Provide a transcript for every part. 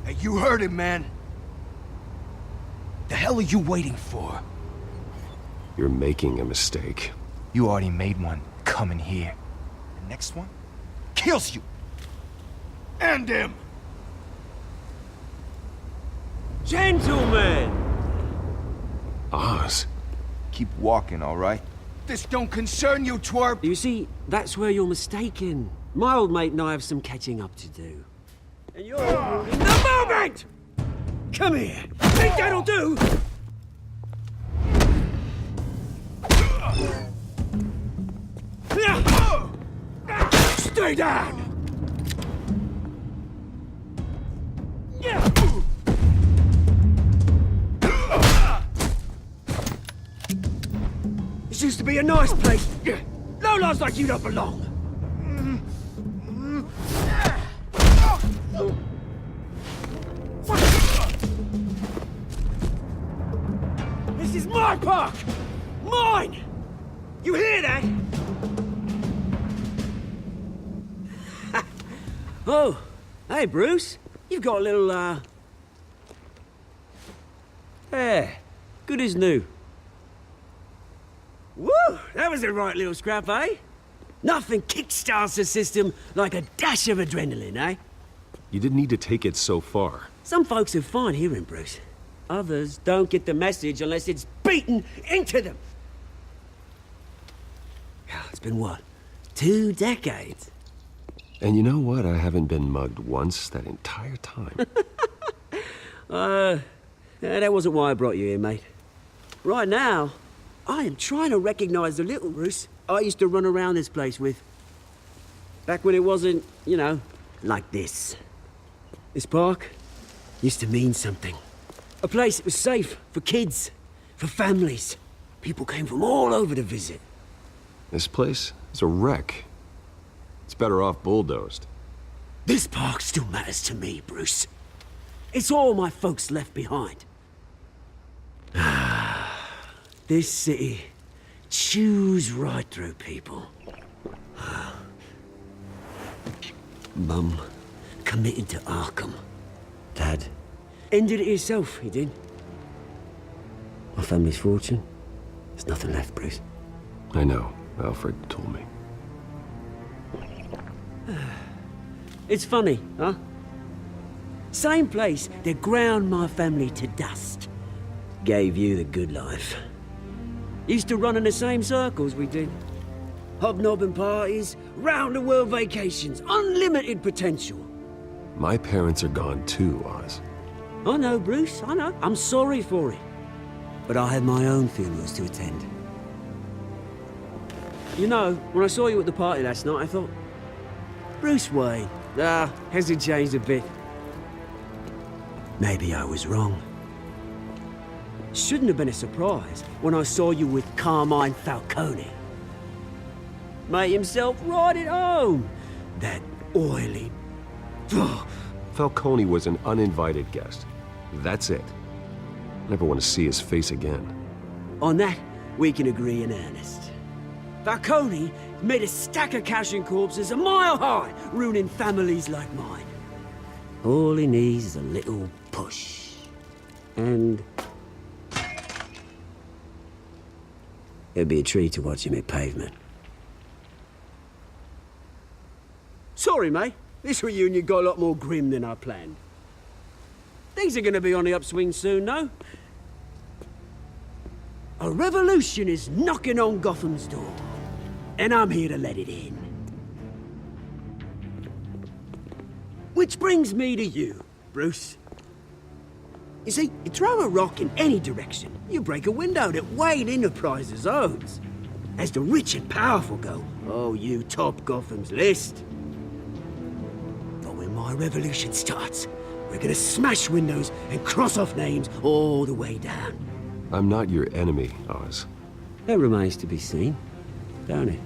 Hey, you heard him, man. The hell are you waiting for? You're making a mistake. You already made one coming here. The next one kills you. And him. Gentlemen! Oz. Keep walking, all right? This don't concern you, twerp. You see, that's where you're mistaken. My old mate and I have some catching up to do. And you're ruining the moment! Come here. Think that'll do? Stay down! This used to be a nice place. Lowlifes like you don't belong. This is my park! Mine! You hear that? Oh, hey, Bruce. You've got a little, There. Good as new. Woo! That was a right little scrap, eh? Nothing kickstarts the system like a dash of adrenaline, eh? You didn't need to take it so far. Some folks are fine hearing, Bruce. Others don't get the message unless it's beaten into them. It's been what? 2 decades? And you know what? I haven't been mugged once that entire time. That wasn't why I brought you here, mate. Right now, I am trying to recognize the little Bruce I used to run around this place with. Back when it wasn't, you know, like this. This park used to mean something. A place that was safe for kids, for families. People came from all over to visit. This place is a wreck. It's better off bulldozed. This park still matters to me, Bruce. It's all my folks left behind. This city chews right through people. Mum committed to Arkham. Dad ended it himself, he did. My family's fortune, there's nothing left, Bruce. I know. Alfred told me. It's funny, huh? Same place that ground my family to dust. Gave you the good life. Used to run in the same circles we did. Hobnobbing parties, round-the-world vacations, unlimited potential. My parents are gone too, Oz. I know, Bruce, I know. I'm sorry for it. But I had my own funerals to attend. You know, when I saw you at the party last night, I thought, Bruce Wayne, hasn't changed a bit. Maybe I was wrong. Shouldn't have been a surprise when I saw you with Carmine Falcone. Made himself right at home. That oily... Falcone was an uninvited guest. That's it. Never want to see his face again. On that, we can agree in earnest. Falcone made a stack of cash and corpses a mile high, ruining families like mine. All he needs is a little push. And... it'd be a treat to watch him hit pavement. Sorry, mate. This reunion got a lot more grim than I planned. Things are gonna be on the upswing soon, no? A revolution is knocking on Gotham's door. And I'm here to let it in. Which brings me to you, Bruce. You see, you throw a rock in any direction, you break a window that Wayne Enterprises owns. As the rich and powerful go, oh, you top Gotham's list. But when my revolution starts, we're gonna smash windows and cross off names all the way down. I'm not your enemy, Oz. That remains to be seen, don't it?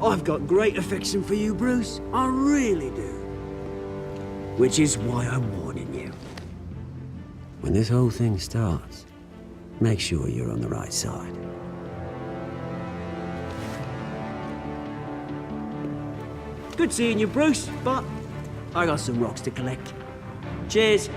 I've got great affection for you, Bruce. I really do. Which is why I'm warning you. When this whole thing starts, make sure you're on the right side. Good seeing you, Bruce, but I got some rocks to collect. Cheers.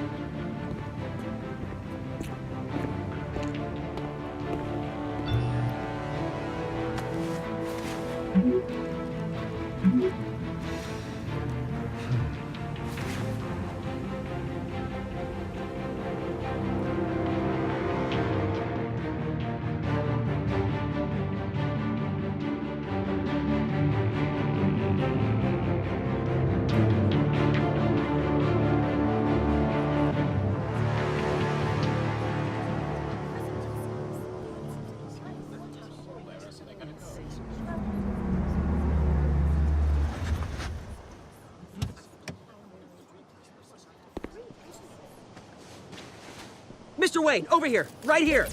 Mr. Wayne, over here, right here.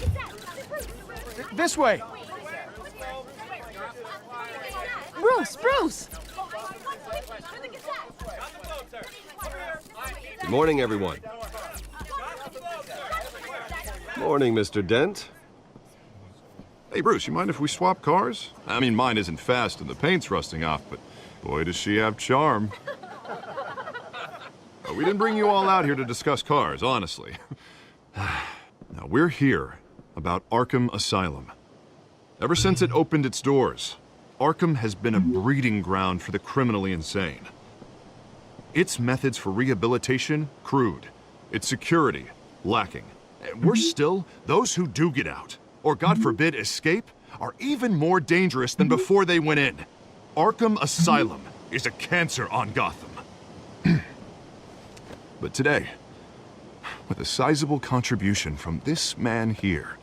This way! Bruce! Good morning, everyone. Morning, Mr. Dent. Hey, Bruce, you mind if we swap cars? I mean, mine isn't fast and the paint's rusting off, but boy, does she have charm. We didn't bring you all out here to discuss cars, honestly. Now, we're here about Arkham Asylum. Ever since it opened its doors, Arkham has been a breeding ground for the criminally insane. Its methods for rehabilitation, crude. Its security, lacking. And worse still, those who do get out, or God forbid escape, are even more dangerous than before they went in. Arkham Asylum is a cancer on Gotham. But today, with a sizable contribution from this man here,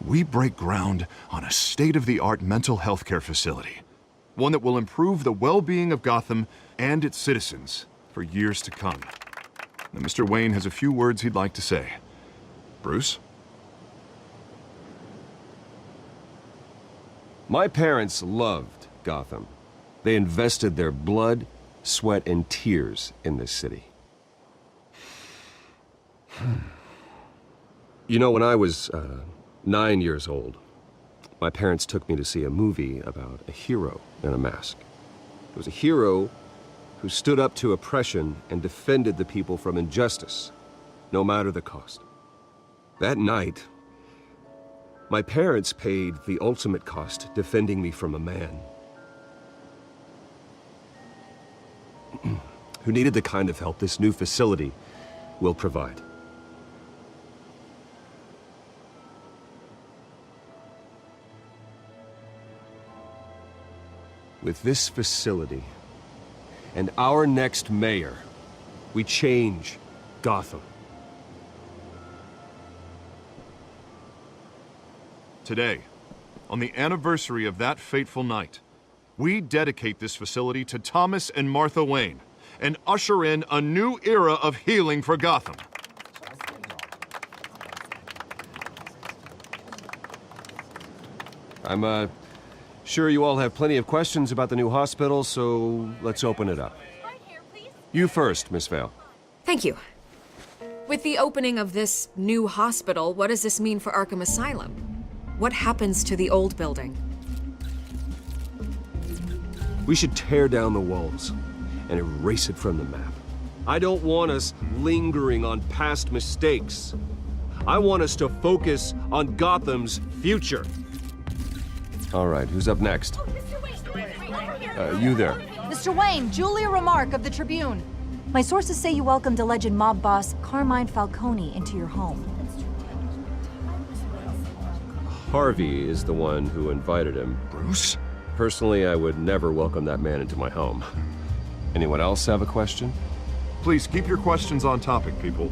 we break ground on a state-of-the-art mental health care facility. One that will improve the well-being of Gotham and its citizens for years to come. Now, Mr. Wayne has a few words he'd like to say. Bruce? My parents loved Gotham. They invested their blood, sweat, and tears in this city. You know, when I was 9 years old, my parents took me to see a movie about a hero in a mask. It was a hero who stood up to oppression and defended the people from injustice, no matter the cost. That night, my parents paid the ultimate cost defending me from a man who needed the kind of help this new facility will provide. With this facility and our next mayor, we change Gotham. Today, on the anniversary of that fateful night, we dedicate this facility to Thomas and Martha Wayne and usher in a new era of healing for Gotham. I'm sure you all have plenty of questions about the new hospital, so let's open it up. You first, Miss Vale. Thank you. With the opening of this new hospital, what does this mean for Arkham Asylum? What happens to the old building? We should tear down the walls and erase it from the map. I don't want us lingering on past mistakes. I want us to focus on Gotham's future. All right, who's up next? You there. Mr. Wayne, Julia Remark of the Tribune. My sources say you welcomed alleged mob boss Carmine Falcone into your home. Harvey is the one who invited him. Bruce? Personally, I would never welcome that man into my home. Anyone else have a question? Please keep your questions on topic, people.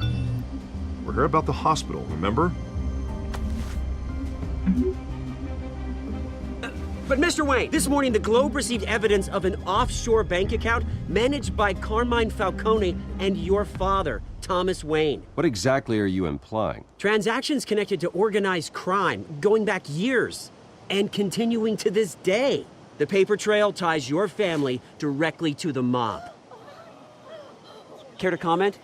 We're here about the hospital, remember? But Mr. Wayne, this morning the Globe received evidence of an offshore bank account managed by Carmine Falcone and your father, Thomas Wayne. What exactly are you implying? Transactions connected to organized crime going back years and continuing to this day. The paper trail ties your family directly to the mob. Care to comment?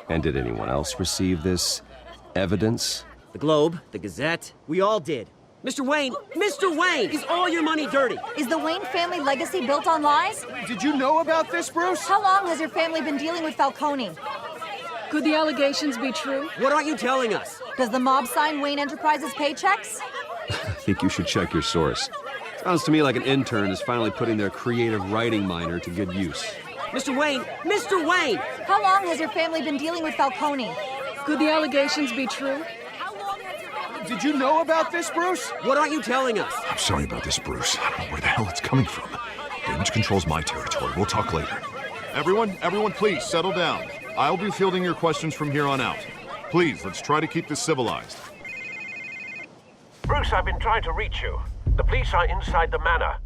And did anyone else receive this evidence? The Globe, the Gazette, we all did. Mr. Wayne! Mr. Wayne! Is all your money dirty? Is the Wayne family legacy built on lies? Did you know about this, Bruce? How long has your family been dealing with Falcone? Could the allegations be true? What aren't you telling us? Does the mob sign Wayne Enterprises paychecks? I think you should check your source. Sounds to me like an intern is finally putting their creative writing minor to good use. Mr. Wayne! Mr. Wayne! How long has your family been dealing with Falcone? Could the allegations be true? Did you know about this, Bruce? What aren't you telling us? I'm sorry about this, Bruce. I don't know where the hell it's coming from. Damage control's my territory. We'll talk later. Everyone, please settle down. I'll be fielding your questions from here on out. Please, let's try to keep this civilized. Bruce, I've been trying to reach you. The police are inside the manor.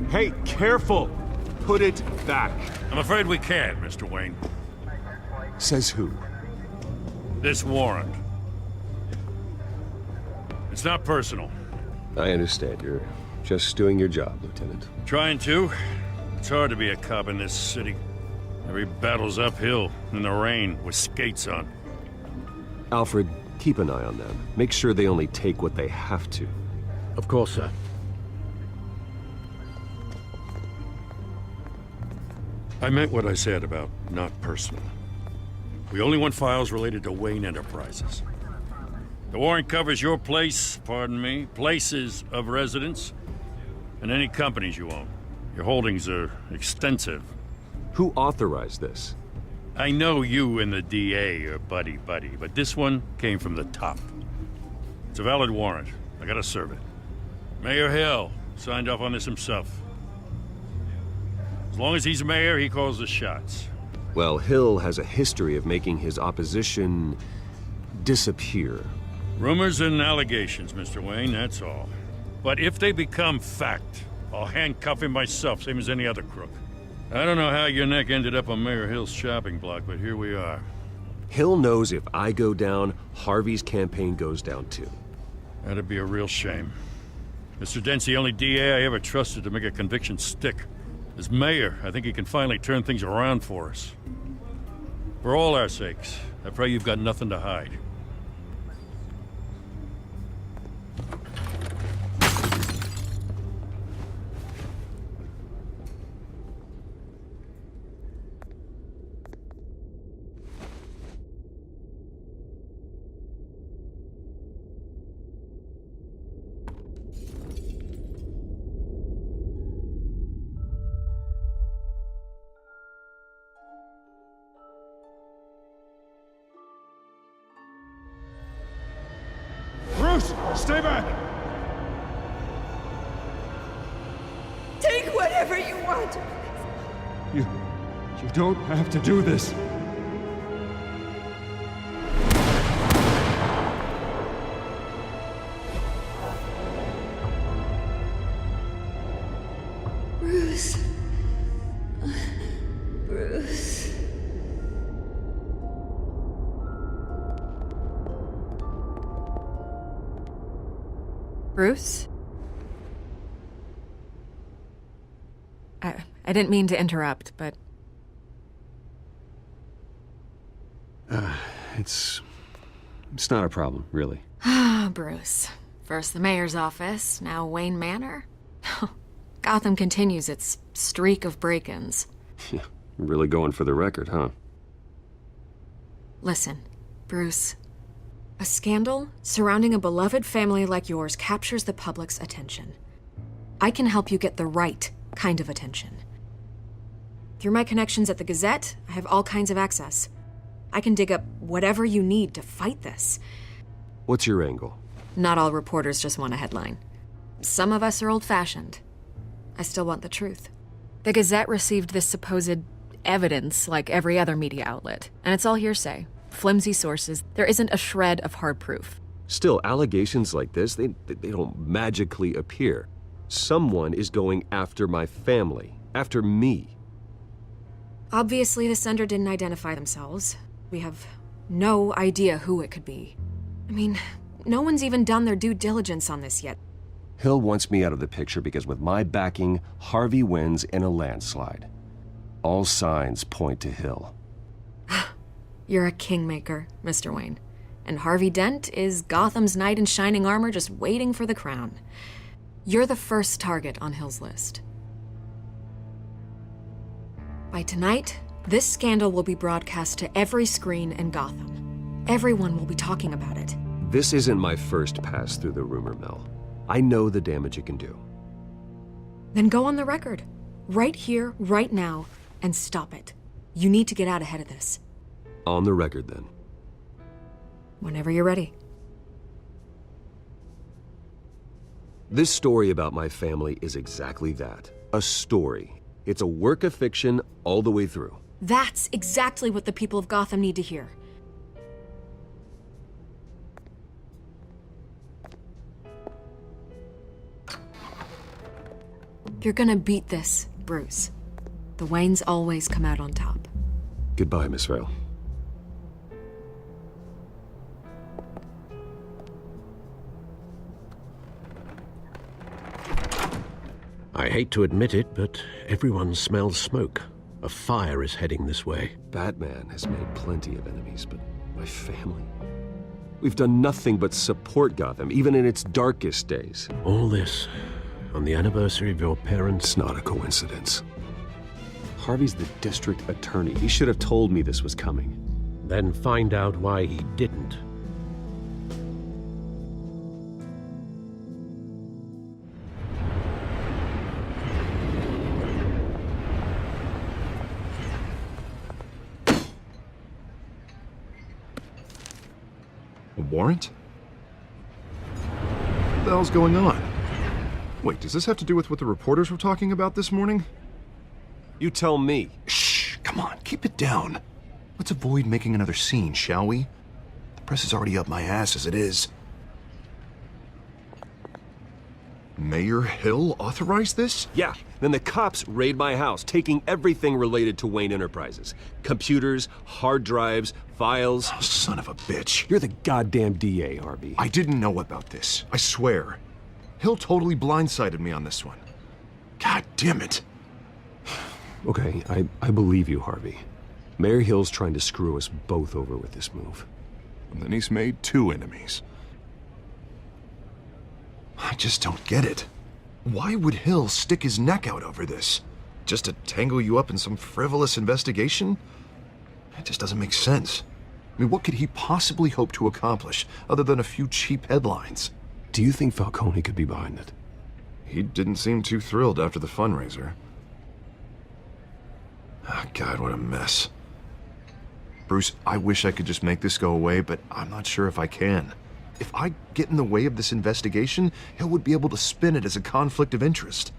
Hey, careful! Put it back. I'm afraid we can't, Mr. Wayne. Says who? This warrant. It's not personal. I understand. You're just doing your job, Lieutenant. Trying to. It's hard to be a cop in this city. Every battle's uphill, in the rain, with skates on. Alfred, keep an eye on them. Make sure they only take what they have to. Of course, sir. I meant what I said about not personal. We only want files related to Wayne Enterprises. The warrant covers your place, pardon me, places of residence, and any companies you own. Your holdings are extensive. Who authorized this? I know you and the DA are buddy-buddy, but this one came from the top. It's a valid warrant. I gotta serve it. Mayor Hill signed off on this himself. As long as he's mayor, he calls the shots. Well, Hill has a history of making his opposition disappear. Rumors and allegations, Mr. Wayne, that's all. But if they become fact, I'll handcuff him myself, same as any other crook. I don't know how your neck ended up on Mayor Hill's shopping block, but here we are. Hill knows if I go down, Harvey's campaign goes down too. That'd be a real shame. Mr. Dent's the only DA I ever trusted to make a conviction stick. As mayor, I think he can finally turn things around for us. For all our sakes, I pray you've got nothing to hide. Bruce, stay back! Take whatever you want. You don't have to do this. Bruce. Bruce. Bruce? I didn't mean to interrupt, but... It's not a problem, really. Ah, Bruce. First the mayor's office, now Wayne Manor. Gotham continues its streak of break-ins. Yeah, really going for the record, huh? Listen, Bruce. A scandal surrounding a beloved family like yours captures the public's attention. I can help you get the right kind of attention. Through my connections at the Gazette, I have all kinds of access. I can dig up whatever you need to fight this. What's your angle? Not all reporters just want a headline. Some of us are old-fashioned. I still want the truth. The Gazette received this supposed evidence like every other media outlet, and it's all hearsay. Flimsy sources. There isn't a shred of hard proof. Still, allegations like this, they don't magically appear. Someone is going after my family, after me. Obviously, the sender didn't identify themselves. We have no idea who it could be. I mean, no one's even done their due diligence on this yet. Hill wants me out of the picture because with my backing, Harvey wins in a landslide. All signs point to Hill. You're a kingmaker, Mr. Wayne. And Harvey Dent is Gotham's knight in shining armor just waiting for the crown. You're the first target on Hill's list. By tonight, this scandal will be broadcast to every screen in Gotham. Everyone will be talking about it. This isn't my first pass through the rumor mill. I know the damage it can do. Then go on the record. Right here, right now, and stop it. You need to get out ahead of this. On the record, then. Whenever you're ready. This story about my family is exactly that. A story. It's a work of fiction all the way through. That's exactly what the people of Gotham need to hear. You're gonna beat this, Bruce. The Waynes always come out on top. Goodbye, Miss Vale. I hate to admit it, but everyone smells smoke. A fire is heading this way. Batman has made plenty of enemies, but my family? We've done nothing but support Gotham, even in its darkest days. All this on the anniversary of your parents'... It's not a coincidence. Harvey's the district attorney. He should have told me this was coming. Then find out why he didn't. A warrant? What the hell's going on? Wait, does this have to do with what the reporters were talking about this morning? You tell me. Shh, come on, keep it down. Let's avoid making another scene, shall we? The press is already up my ass as it is. Mayor Hill authorized this? Yeah, then the cops raid my house, taking everything related to Wayne Enterprises. Computers, hard drives, files. Oh, son of a bitch. You're the goddamn DA, Harvey. I didn't know about this, I swear. Hill totally blindsided me on this one. God damn it. Okay, I believe you, Harvey. Mayor Hill's trying to screw us both over with this move. And then he's made two enemies. I just don't get it. Why would Hill stick his neck out over this? Just to tangle you up in some frivolous investigation? It just doesn't make sense. I mean, what could he possibly hope to accomplish other than a few cheap headlines? Do you think Falcone could be behind it? He didn't seem too thrilled after the fundraiser. Oh, God, what a mess. Bruce, I wish I could just make this go away, but I'm not sure if I can. If I get in the way of this investigation, Hill would be able to spin it as a conflict of interest.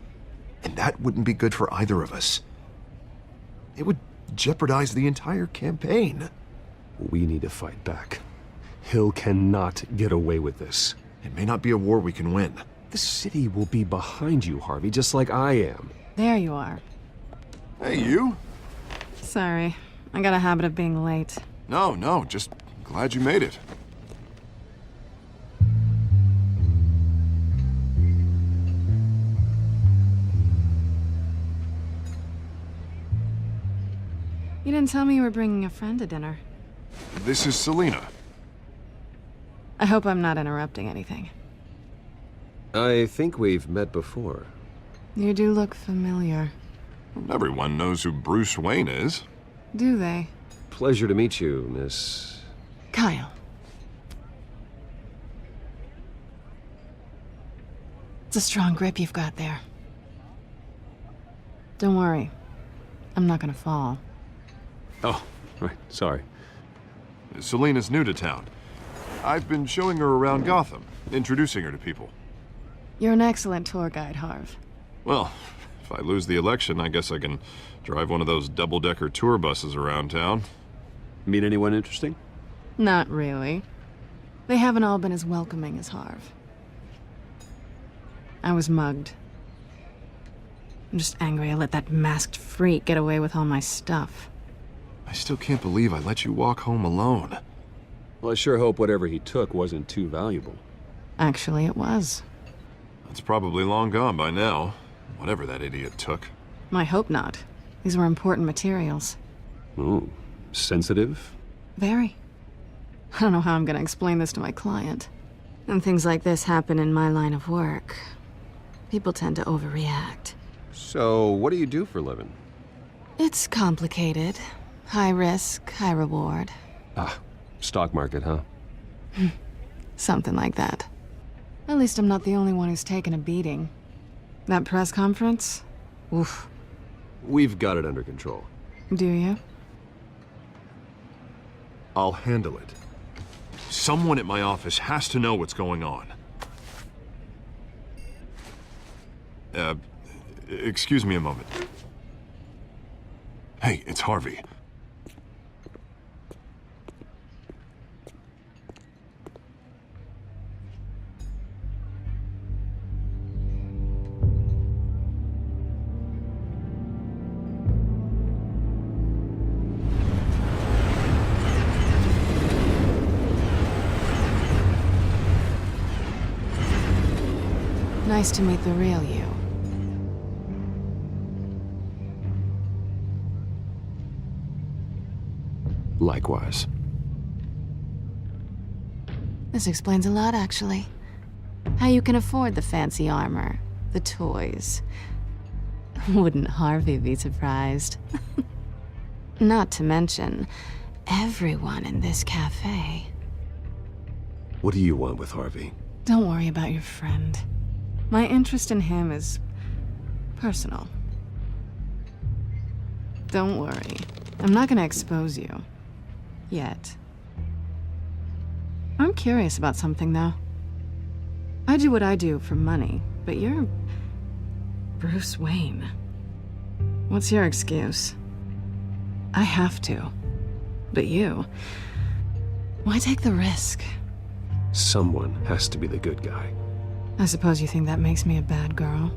And that wouldn't be good for either of us. It would jeopardize the entire campaign. We need to fight back. Hill cannot get away with this. It may not be a war we can win. The city will be behind you, Harvey, just like I am. There you are. Hey, you? Sorry. I got a habit of being late. No, just glad you made it. You didn't tell me you were bringing a friend to dinner. This is Selina. I hope I'm not interrupting anything. I think we've met before. You do look familiar. Everyone knows who Bruce Wayne is. Do they? Pleasure to meet you, Miss... Kyle. It's a strong grip you've got there. Don't worry. I'm not gonna fall. Oh, right, sorry. Selina's new to town. I've been showing her around Gotham, introducing her to people. You're an excellent tour guide, Harv. Well, if I lose the election, I guess I can drive one of those double-decker tour buses around town. Meet anyone interesting? Not really. They haven't all been as welcoming as Harv. I was mugged. I'm just angry I let that masked freak get away with all my stuff. I still can't believe I let you walk home alone. Well, I sure hope whatever he took wasn't too valuable. Actually, it was. That's probably long gone by now, whatever that idiot took. I hope not. These were important materials. Ooh, sensitive? Very. I don't know how I'm gonna explain this to my client. And things like this happen in my line of work. People tend to overreact. So, what do you do for a living? It's complicated. High risk, high reward. Ah, stock market, huh? Something like that. At least I'm not the only one who's taken a beating. That press conference? Oof. We've got it under control. Do you? I'll handle it. Someone at my office has to know what's going on. Excuse me a moment. Hey, it's Harvey. Nice to meet the real you. Likewise. This explains a lot, actually. How you can afford the fancy armor, the toys. Wouldn't Harvey be surprised? Not to mention, everyone in this cafe. What do you want with Harvey? Don't worry about your friend. My interest in him is personal. Don't worry. I'm not gonna expose you. Yet. I'm curious about something, though. I do what I do for money, but you're Bruce Wayne. What's your excuse? I have to. But you, why take the risk? Someone has to be the good guy. I suppose you think that makes me a bad girl?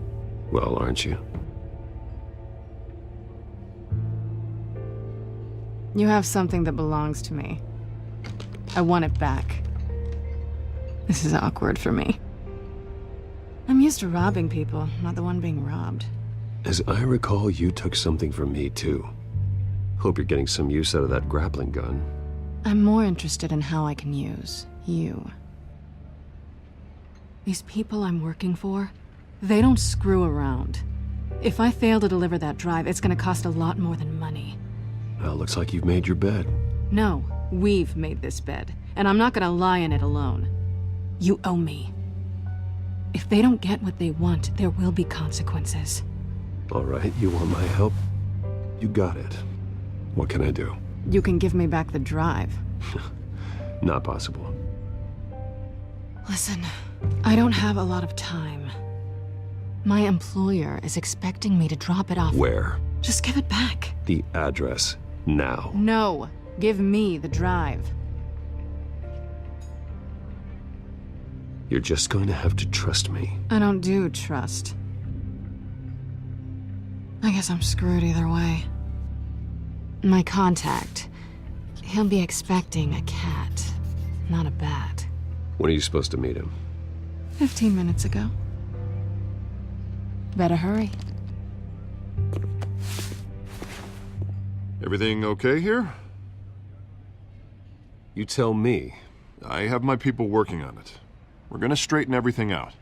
Well, aren't you? You have something that belongs to me. I want it back. This is awkward for me. I'm used to robbing people, not the one being robbed. As I recall, you took something from me, too. Hope you're getting some use out of that grappling gun. I'm more interested in how I can use you. These people I'm working for, they don't screw around. If I fail to deliver that drive, it's gonna cost a lot more than money. Well, looks like you've made your bed. No, we've made this bed, and I'm not gonna lie in it alone. You owe me. If they don't get what they want, there will be consequences. All right, you want my help? You got it. What can I do? You can give me back the drive. Not possible. Listen, I don't have a lot of time. My employer is expecting me to drop it off. Where? Just give it back. The address, now. No, give me the drive. You're just going to have to trust me. I don't do trust. I guess I'm screwed either way. My contact, he'll be expecting a cat, not a bat. When are you supposed to meet him? 15 minutes ago. Better hurry. Everything okay here? You tell me. I have my people working on it. We're gonna straighten everything out.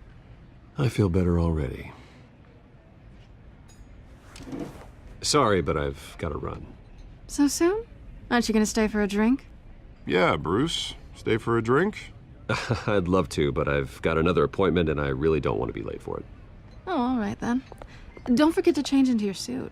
I feel better already. Sorry, but I've got to run. So soon? Aren't you gonna stay for a drink? Yeah, Bruce. Stay for a drink? I'd love to, but I've got another appointment and I really don't want to be late for it. Oh, all right then. Don't forget to change into your suit.